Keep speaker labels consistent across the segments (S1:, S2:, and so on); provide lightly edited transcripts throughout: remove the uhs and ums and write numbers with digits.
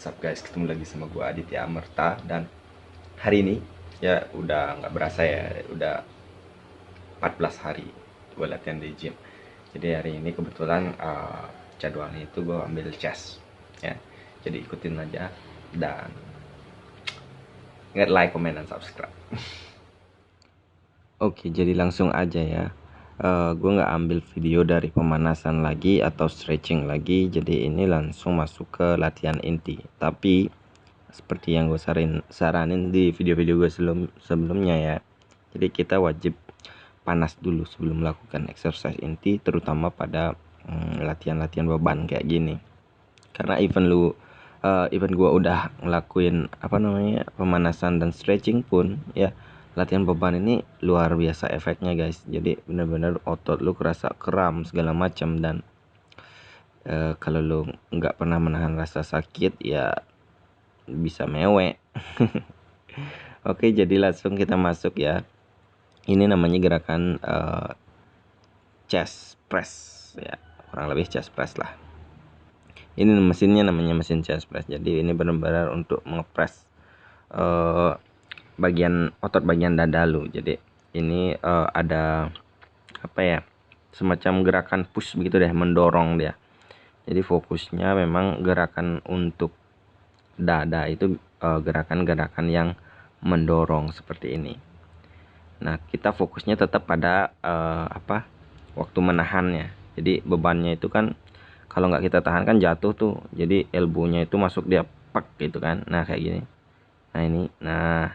S1: What's up guys, ketemu lagi sama gue Aditya Amerta. Dan hari ini ya udah nggak berasa ya, udah 14 hari gue latihan di gym. Jadi hari ini kebetulan jadwalnya itu gue ambil chest ya. Jadi ikutin aja dan ingat like, comment, dan subscribe. Oke, jadi langsung aja ya. Gue nggak ambil video dari pemanasan lagi atau stretching lagi, jadi ini langsung masuk ke latihan inti. Tapi seperti yang gue saranin di video-video gue sebelumnya ya, jadi kita wajib panas dulu sebelum melakukan exercise inti, terutama pada latihan-latihan beban kayak gini. Karena even gue udah ngelakuin pemanasan dan stretching pun ya, latihan beban ini luar biasa efeknya guys. Jadi bener-bener otot lu kerasa kram segala macam. Dan kalau lu nggak pernah menahan rasa sakit ya bisa mewek. Oke, jadi langsung kita masuk ya. Ini namanya gerakan chest press ya, kurang lebih chest press lah. Ini mesinnya namanya mesin chest press. Jadi ini benar-benar untuk mengepres otot bagian dada lu. Jadi ini ada semacam gerakan push begitu deh, mendorong dia. Jadi fokusnya memang gerakan untuk dada itu gerakan-gerakan yang mendorong seperti ini. Nah, kita fokusnya tetap pada waktu menahannya. Jadi bebannya itu kan kalau nggak kita tahan kan jatuh tuh. Jadi elbownya itu masuk dia pak gitu kan. Nah kayak gini. Nah ini. Nah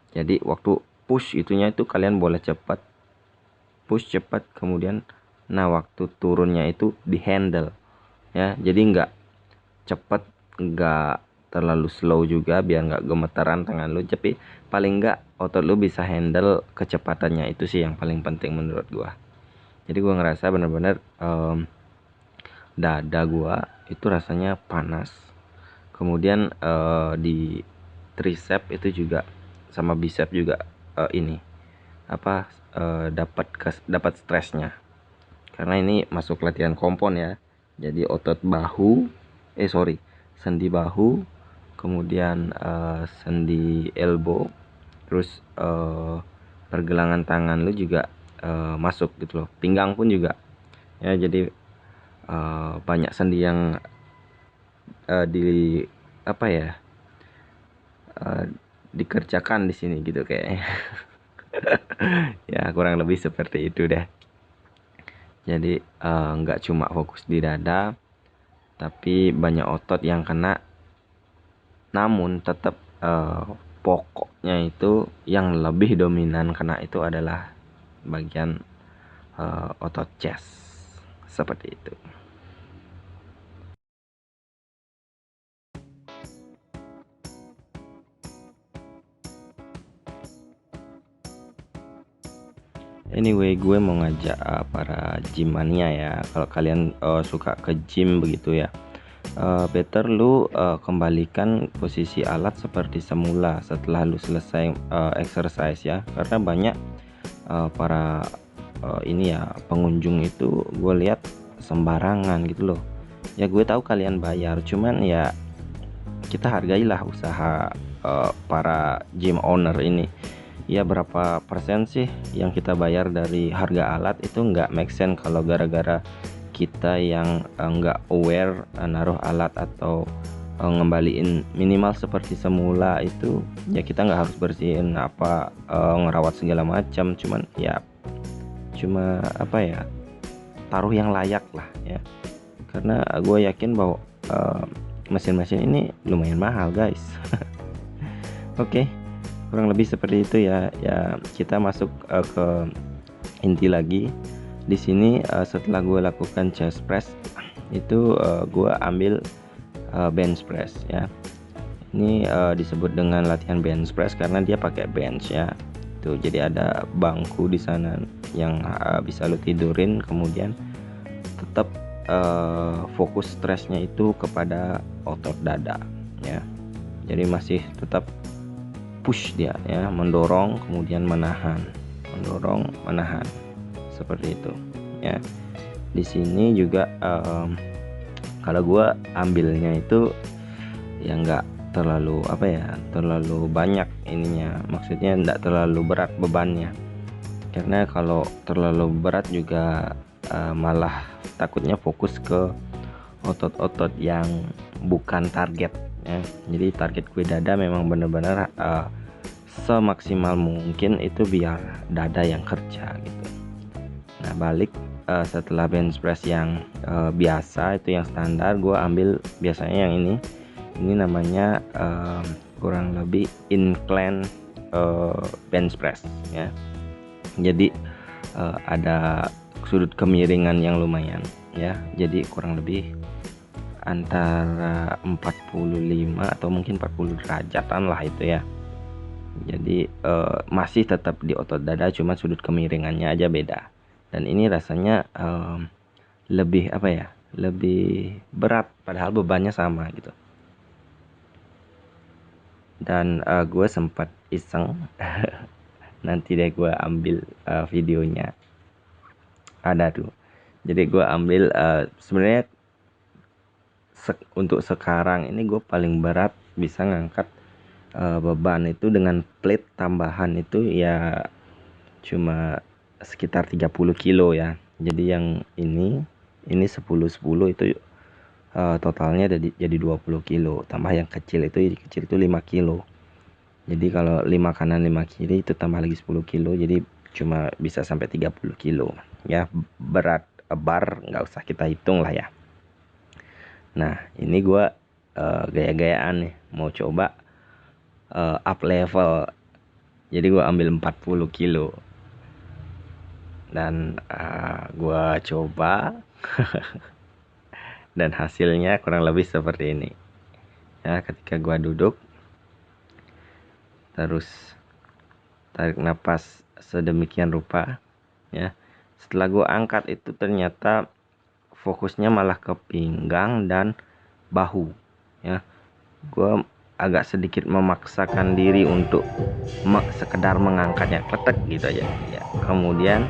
S1: jadi waktu push itunya itu kalian boleh cepat, push cepat, kemudian nah waktu turunnya itu di handle ya. Jadi nggak cepat, nggak terlalu slow juga, biar nggak gemetaran tangan lu. Tapi paling nggak otot lu bisa handle kecepatannya, itu sih yang paling penting menurut gua. Jadi gua ngerasa bener-bener dada gua itu rasanya panas. Kemudian di tricep itu juga sama bicep juga dapat stresnya. Karena ini masuk latihan kompon ya. Jadi otot bahu, sendi bahu, kemudian sendi elbow, terus pergelangan tangan lu juga masuk gitu loh. Pinggang pun juga. Ya, jadi banyak sendi yang dikerjakan di sini gitu kayaknya. Ya kurang lebih seperti itu deh. Jadi nggak cuma fokus di dada, tapi banyak otot yang kena. Namun tetap pokoknya itu yang lebih dominan kena itu adalah bagian otot chest seperti itu. Anyway, gue mau ngajak para gym mania ya. Kalau kalian suka ke gym begitu ya, better lu kembalikan posisi alat seperti semula setelah lu selesai exercise ya. Karena banyak para pengunjung itu gue lihat sembarangan gitu loh. Ya gue tahu kalian bayar, cuman ya kita hargailah usaha para gym owner ini. Ya berapa persen sih yang kita bayar dari harga alat itu nggak make sense kalau gara-gara kita yang nggak aware naruh alat atau ngembaliin minimal seperti semula itu. Ya kita nggak harus bersihin ngerawat segala macam, cuma taruh yang layak lah ya. Karena gue yakin bahwa mesin-mesin ini lumayan mahal guys. Oke. Kurang lebih seperti itu ya. Ya kita masuk ke inti lagi. Di sini setelah gue lakukan chest press itu gue ambil bench press ya. Ini disebut dengan latihan bench press karena dia pakai bench ya. Tuh, jadi ada bangku di sana yang bisa lu tidurin, kemudian tetap fokus stresnya itu kepada otot dada ya. Jadi masih tetap push dia ya, mendorong kemudian menahan, mendorong menahan seperti itu ya. Di sini juga kalau gue ambilnya itu ya nggak terlalu apa ya, terlalu banyak ininya, maksudnya nggak terlalu berat bebannya, karena kalau terlalu berat juga malah takutnya fokus ke otot-otot yang bukan target ya. Jadi target gue dada memang bener-bener semaksimal mungkin itu biar dada yang kerja gitu. Nah balik setelah bench press yang biasa itu yang standar, gue ambil biasanya yang ini namanya kurang lebih incline bench press ya. Jadi ada sudut kemiringan yang lumayan ya, jadi kurang lebih antara 45 atau mungkin 40 derajatan lah itu ya. Jadi masih tetap di otot dada, cuma sudut kemiringannya aja beda. Dan ini rasanya lebih apa ya, lebih berat padahal bebannya sama gitu. Dan gue sempat iseng nanti deh gue ambil videonya, ada tuh. Jadi gue ambil sebenarnya untuk sekarang ini gue paling berat bisa ngangkat beban itu dengan plate tambahan itu ya cuma sekitar 30 kilo ya. Jadi yang ini 10 itu totalnya jadi 20 kilo, tambah yang kecil itu 5 kilo. Jadi kalau 5 kanan 5 kiri itu tambah lagi 10 kilo, jadi cuma bisa sampai 30 kilo ya. Berat bar nggak usah kita hitung lah ya. Nah ini gue gaya-gayaan nih, mau coba up level. Jadi gue ambil 40 kilo dan gue coba dan hasilnya kurang lebih seperti ini ya. Ketika gue duduk terus tarik nafas sedemikian rupa ya, setelah gue angkat itu ternyata fokusnya malah ke pinggang dan bahu ya. Gue agak sedikit memaksakan diri untuk sekedar mengangkatnya, kletek gitu aja ya. Kemudian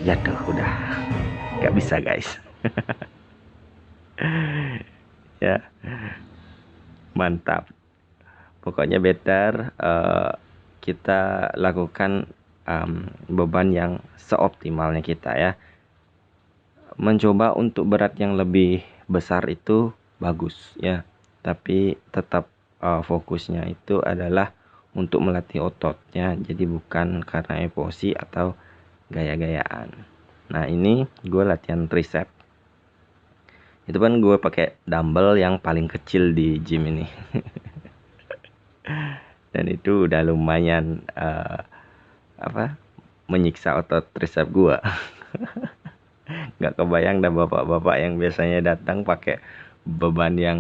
S1: jatuh, udah nggak bisa guys. Ya mantap, pokoknya better kita lakukan beban yang seoptimalnya kita ya. Mencoba untuk berat yang lebih besar itu bagus ya, tapi tetap fokusnya itu adalah untuk melatih ototnya, jadi bukan karena emosi atau gaya-gayaan. Nah ini gue latihan tricep, itu kan gue pakai dumbbell yang paling kecil di gym ini. Dan itu udah lumayan menyiksa otot tricep gue. Nggak kebayang dah bapak-bapak yang biasanya datang pakai beban yang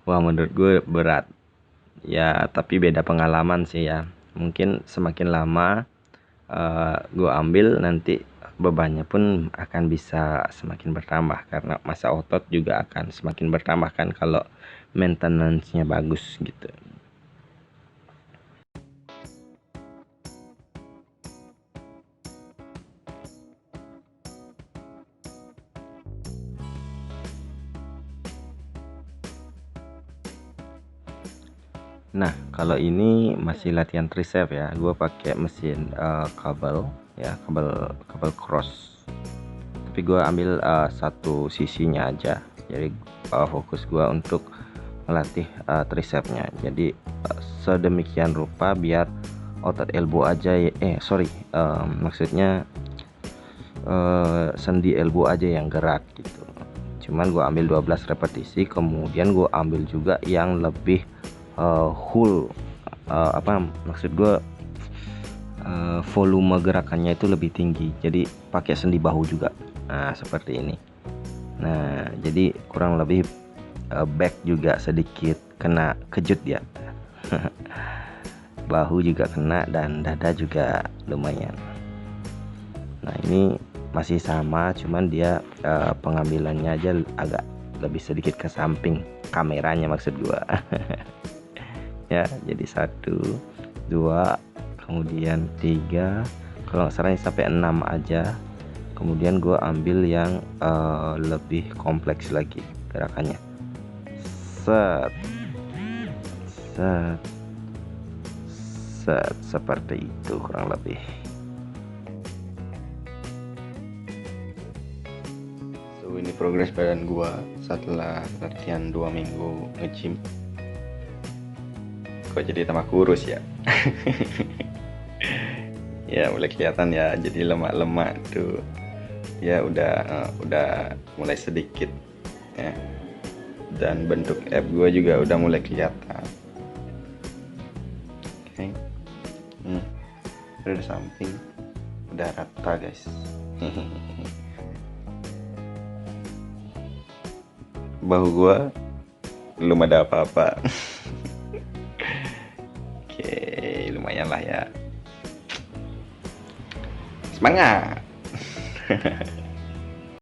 S1: wah menurut gue berat ya, tapi beda pengalaman sih ya. Mungkin semakin lama gue ambil, nanti bebannya pun akan bisa semakin bertambah karena masa otot juga akan semakin bertambah kan kalau maintenance-nya bagus gitu. Nah kalau ini masih latihan tricep ya, gue pakai mesin kabel ya, kabel cross, tapi gue ambil satu sisinya aja. Jadi fokus gue untuk melatih tricepnya. Jadi sedemikian rupa biar otot elbow aja maksudnya sendi elbow aja yang gerak gitu. Cuman gue ambil 12 repetisi, kemudian gue ambil juga yang lebih full maksud gue volume gerakannya itu lebih tinggi, jadi pakai sendi bahu juga. Nah seperti ini. Nah jadi kurang lebih back juga sedikit kena kejut ya. Bahu juga kena dan dada juga lumayan. Nah ini masih sama, cuman dia pengambilannya aja agak lebih sedikit ke samping kameranya maksud gua. Ya jadi 1 2 kemudian 3, kalau nggak salah ini sampai 6 aja. Kemudian gue ambil yang lebih kompleks lagi gerakannya, set set set seperti itu kurang lebih. So ini progres badan gua setelah latihan 2 minggu nge-gym. Kok jadi tambah kurus ya? Ya mulai kelihatan ya, jadi lemak-lemak tuh ya udah mulai sedikit ya, dan bentuk abs gua juga udah mulai kelihatan. Oke. Dari samping udah rata guys. Bahu gua belum ada apa-apa. Oke, lumayan lah ya. Semangat.